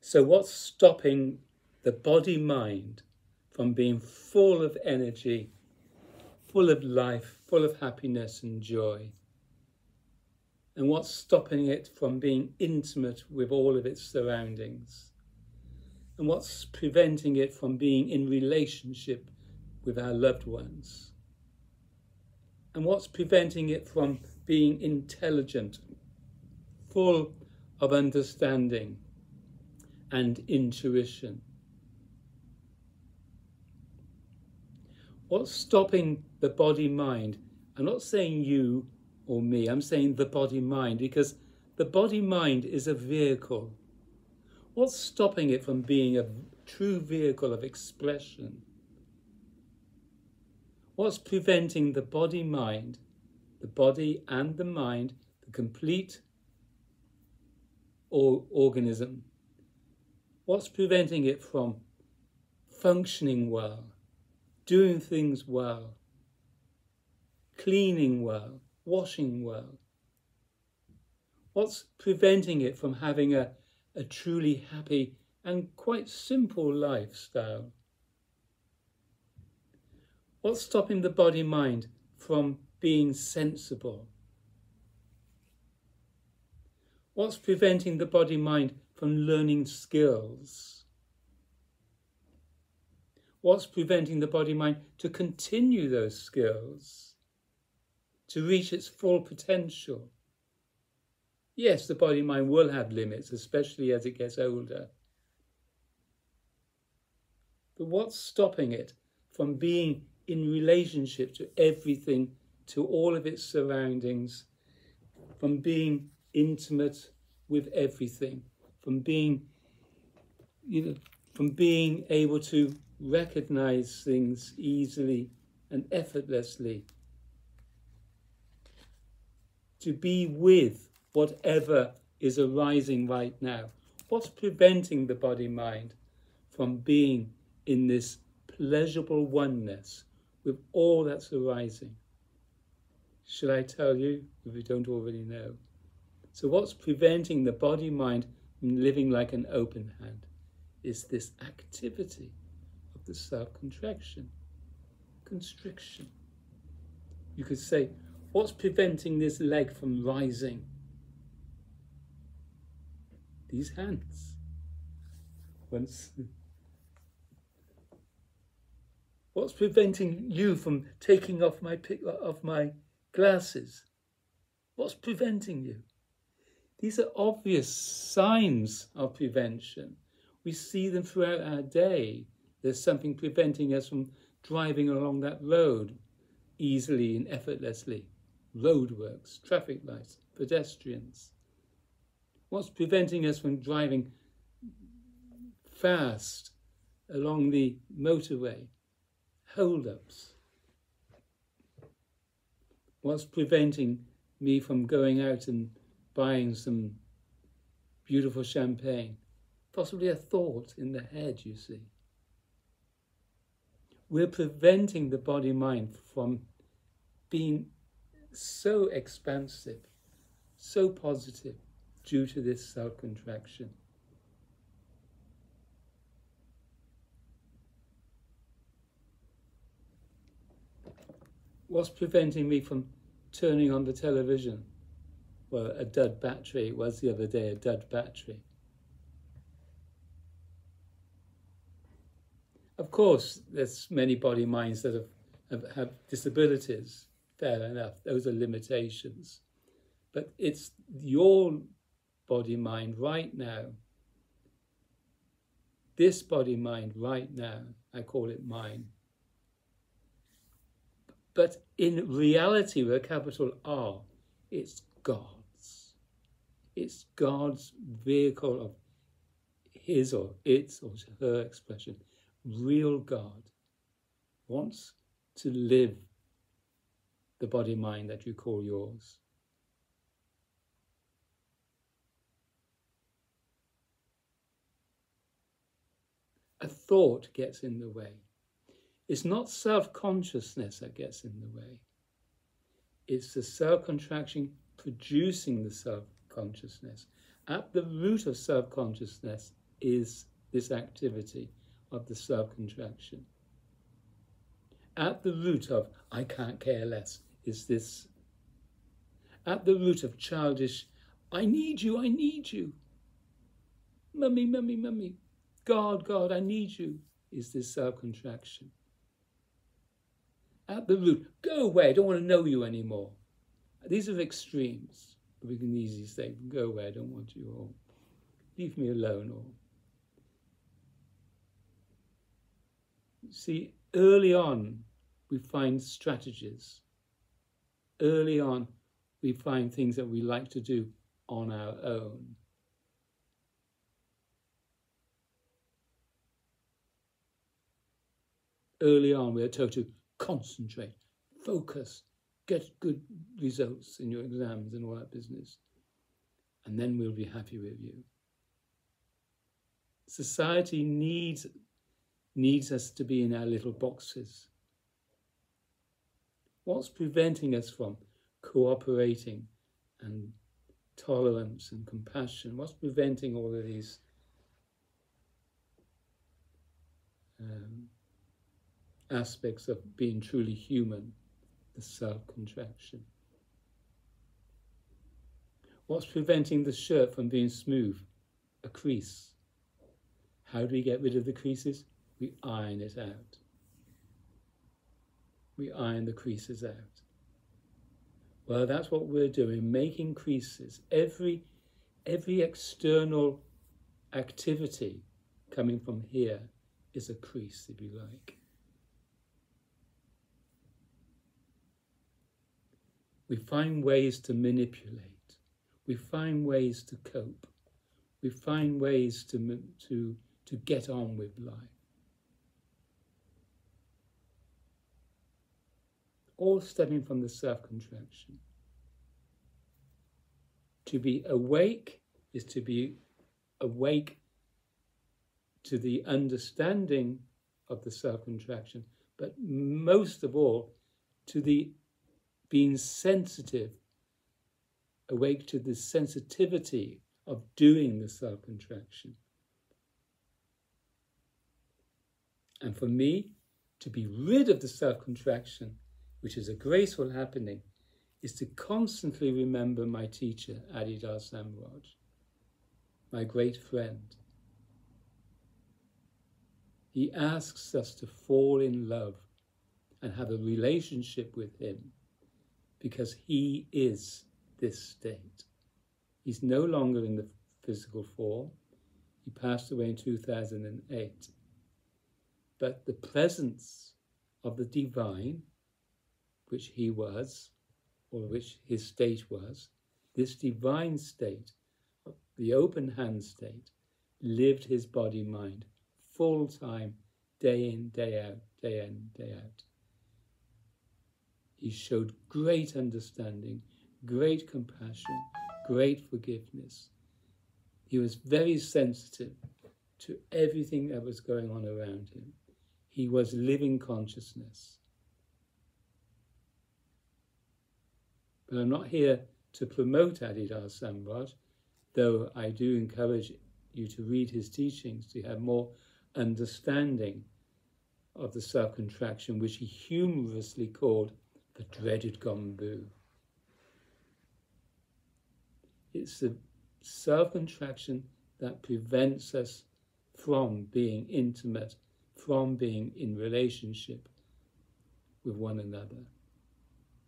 So what's stopping the body-mind from being full of energy, full of life, full of happiness and joy? And what's stopping it from being intimate with all of its surroundings? And what's preventing it from being in relationship with our loved ones? And what's preventing it from being intelligent, full of understanding and intuition? What's stopping the body-mind? I'm not saying you or me, I'm saying the body-mind, because the body-mind is a vehicle. What's stopping it from being a true vehicle of expression? What's preventing the body-mind, the body and the mind, the complete organism? What's preventing it from functioning well, doing things well, cleaning well, washing well? What's preventing it from having a truly happy and quite simple lifestyle? What's stopping the body-mind from being sensible? What's preventing the body-mind from learning skills? What's preventing the body-mind to continue those skills, to reach its full potential? Yes, the body-mind will have limits, especially as it gets older. But what's stopping it from being in relationship to everything, to all of its surroundings, from being intimate with everything, from being able to recognize things easily and effortlessly, to be with whatever is arising right now? What's preventing the body-mind from being in this pleasurable oneness with all that's arising? Should I tell you if you don't already know? So what's preventing the body-mind from living like an open hand is this activity of the self-contraction, constriction. You could say, what's preventing this leg from rising? These hands. What's preventing you from taking off my glasses? What's preventing you? These are obvious signs of prevention. We see them throughout our day. There's something preventing us from driving along that road easily and effortlessly. Roadworks, traffic lights, pedestrians. What's preventing us from driving fast along the motorway? Hold-ups. What's preventing me from going out and buying some beautiful champagne? Possibly a thought in the head, you see. We're preventing the body-mind from being so expansive, so positive, due to this self-contraction. What's preventing me from turning on the television? Well, a dud battery. It was the other day, a dud battery. Of course, there's many body-minds that have disabilities. Fair enough, those are limitations. But it's your body-mind right now, this body-mind right now, I call it mine. But in reality, with a capital R, it's God's. It's God's vehicle of his or its or her expression. Real God wants to live the body-mind that you call yours. A thought gets in the way. It's not self-consciousness that gets in the way. It's the self-contraction producing the self-consciousness. At the root of self-consciousness is this activity of the self-contraction. At the root of I can't care less is this. At the root of childish I need you. Mummy, mummy, mummy. God, God, I need you is this self-contraction. At the root, go away, I don't want to know you anymore. These are extremes. We can easily say, go away, I don't want you, or leave me alone, or... See, early on, we find strategies. Early on, we find things that we like to do on our own. Early on, we're told to concentrate, focus, get good results in your exams and all that business, and then we'll be happy with you. Society needs us to be in our little boxes. What's preventing us from cooperating and tolerance and compassion? What's preventing all of these aspects of being truly human? The self-contraction. What's preventing the shirt from being smooth? A crease. How do we get rid of the creases? We iron it out. We iron the creases out. Well, that's what we're doing, making creases. Every external activity coming from here is a crease, if you like. We find ways to manipulate. We find ways to cope. We find ways to get on with life. All stemming from the self-contraction. To be awake is to be awake to the understanding of the self-contraction, but most of all, to the being sensitive, awake to the sensitivity of doing the self-contraction. And for me, to be rid of the self-contraction, which is a graceful happening, is to constantly remember my teacher, Adidar Samraj, my great friend. He asks us to fall in love and have a relationship with him because he is this state. He's no longer in the physical form. He passed away in 2008. But the presence of the divine, which he was, or which his state was, this divine state, the open hand state, lived his body-mind full time, day in, day out, day in, day out. He showed great understanding, great compassion, great forgiveness. He was very sensitive to everything that was going on around him. He was living consciousness. But I'm not here to promote Adidar Samraj, though I do encourage you to read his teachings to have more understanding of the self-contraction, which he humorously called the dreaded gombu. It's the self-contraction that prevents us from being intimate, from being in relationship with one another,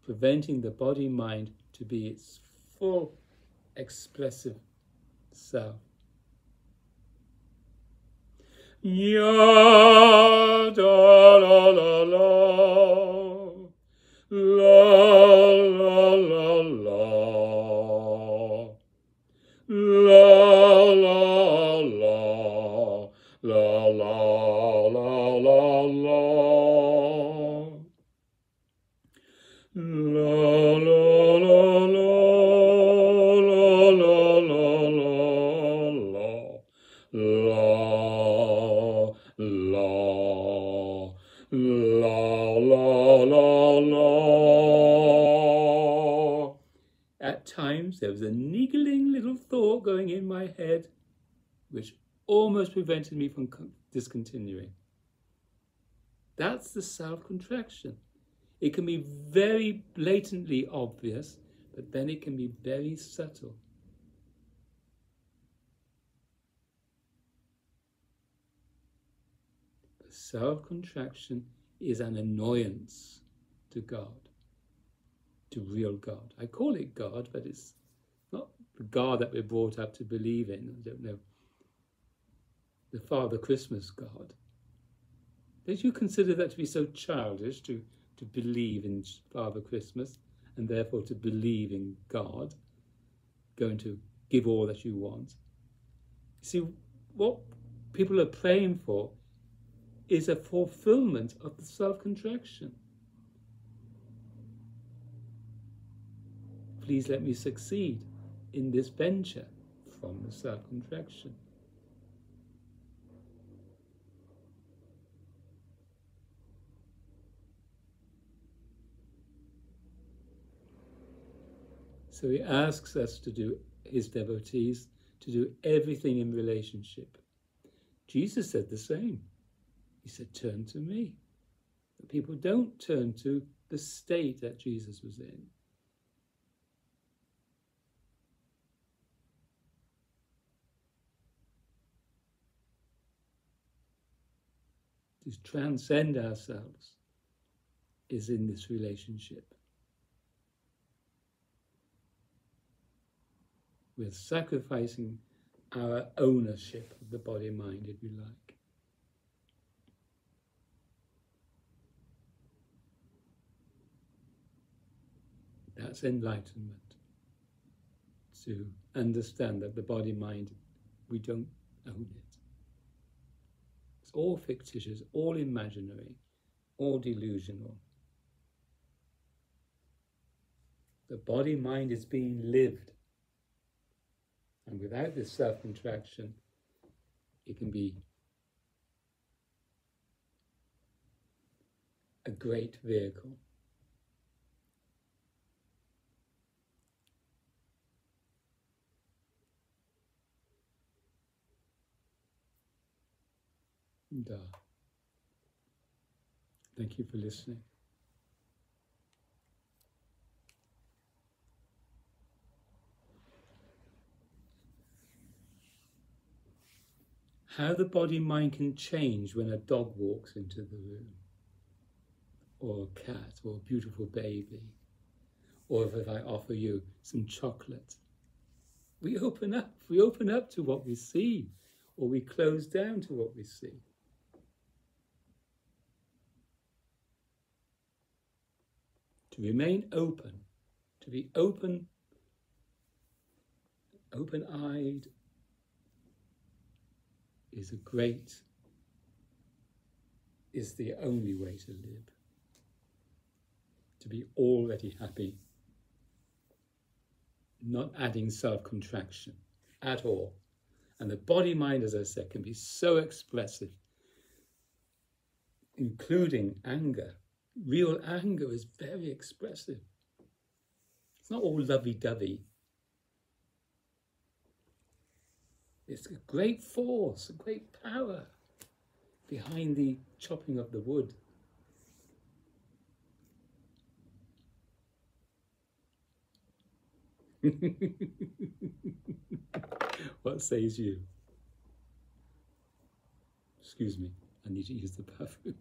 preventing the body-mind to be its full expressive self. Ya da la la la, la la la la, la la la, la la la la la, la la la At times there was a niggling little thought going in my head, which almost prevented me from discontinuing. That's the self-contraction. It can be very blatantly obvious, but then it can be very subtle. Self-contraction is an annoyance to God, to real God. I call it God, but it's not the God that we're brought up to believe in. I don't know. The Father Christmas God. Don't you consider that to be so childish to believe in Father Christmas and therefore to believe in God, going to give all that you want? You see, what people are praying for is a fulfillment of the self-contraction. Please let me succeed in this venture from the self-contraction. So he asks us to do, his devotees, to do everything in relationship. Jesus said the same. He said, turn to me. But people don't turn to the state that Jesus was in. To transcend ourselves is in this relationship. We're sacrificing our ownership of the body-mind, if you like. That's enlightenment. To understand that the body-mind, we don't own it. It's all fictitious, all imaginary, all delusional. The body-mind is being lived. And without this self-contraction, it can be a great vehicle. Thank you for listening. How the body-mind can change when a dog walks into the room, or a cat, or a beautiful baby, or if I offer you some chocolate. We open up to what we see, or we close down to what we see. To remain open, to be open, open-eyed, is the only way to live. To be already happy, not adding self-contraction at all. And the body-mind, as I said, can be so expressive, including anger. Real anger is very expressive. It's not all lovey-dovey. It's a great force, a great power behind the chopping of the wood. What says you? Excuse me, I need to use the bathroom.